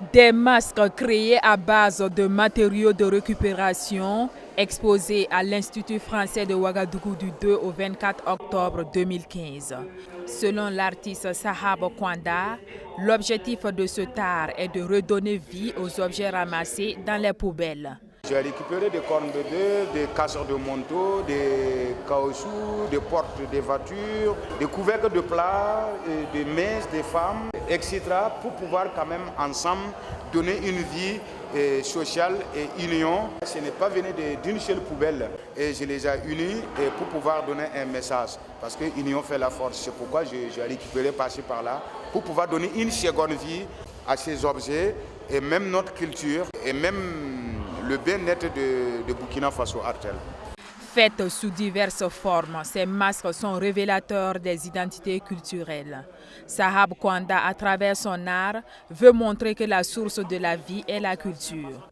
Des masques créés à base de matériaux de récupération exposés à l'Institut français de Ouagadougou du 2 au 24 octobre 2015. Selon l'artiste Sahab Kwanda, l'objectif de cet art est de redonner vie aux objets ramassés dans les poubelles. J'ai récupéré des cornes de bœuf, des casseurs de manteaux, des caoutchoucs, des portes des voitures, des couvercles de plats, des messes des femmes, etc. pour pouvoir quand même ensemble donner une vie sociale et union. Ce n'est pas venu d'une seule poubelle et je les ai unis pour pouvoir donner un message. Parce que l'union fait la force. C'est pourquoi j'ai récupéré par-ci par-là pour pouvoir donner une seconde vie à ces objets et même notre culture et même le bien-être de Burkina Faso Artel. Faites sous diverses formes, ces masques sont révélateurs des identités culturelles. Sahab Kwanda, à travers son art, veut montrer que la source de la vie est la culture.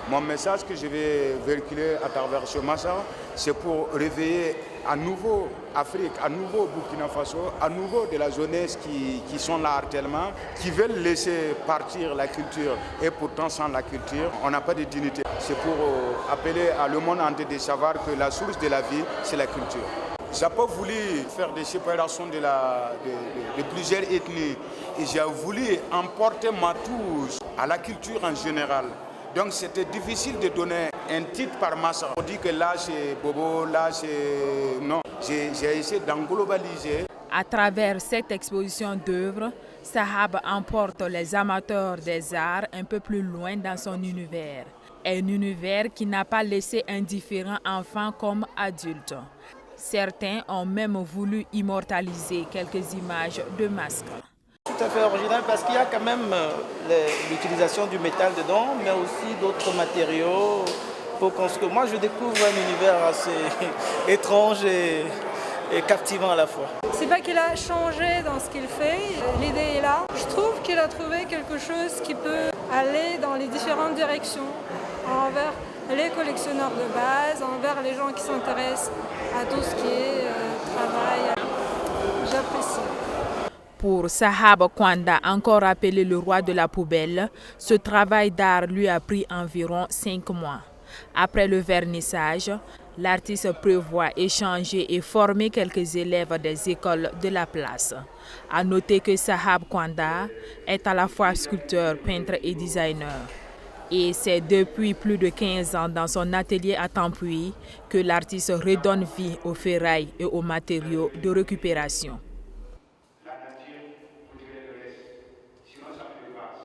Mon message que je vais véhiculer à travers ce masque, c'est pour réveiller à nouveau Afrique, à nouveau Burkina Faso, à nouveau de la jeunesse qui sont là actuellement, qui veulent laisser partir la culture. Et pourtant, sans la culture, on n'a pas de dignité. C'est pour appeler à le monde entier de savoir que la source de la vie, c'est la culture. J'ai pas voulu faire des séparations de plusieurs ethnies. Et j'ai voulu emporter ma touche à la culture en général. Donc c'était difficile de donner un titre par masse. On dit que là c'est Bobo, là c'est... Non, j'ai essayé d'englobaliser. À travers cette exposition d'œuvres, Sahab emporte les amateurs des arts un peu plus loin dans son univers. Un univers qui n'a pas laissé indifférents enfants comme adultes. Certains ont même voulu immortaliser quelques images de masques. Tout à fait original parce qu'il y a quand même l'utilisation du métal dedans, mais aussi d'autres matériaux pour construire. Moi, je découvre un univers assez étrange et captivant à la fois. C'est pas qu'il a changé dans ce qu'il fait, l'idée est là. Je trouve qu'il a trouvé quelque chose qui peut aller dans les différentes directions envers les collectionneurs de base, envers les gens qui s'intéressent à tout ce qui est travail. J'apprécie. Pour Sahab Kwanda, encore appelé le roi de la poubelle, ce travail d'art lui a pris environ 5 mois. Après le vernissage, l'artiste prévoit échanger et former quelques élèves des écoles de la place. À noter que Sahab Kwanda est à la fois sculpteur, peintre et designer. Et c'est depuis plus de 15 ans dans son atelier à Tampuy que l'artiste redonne vie aux ferrailles et aux matériaux de récupération.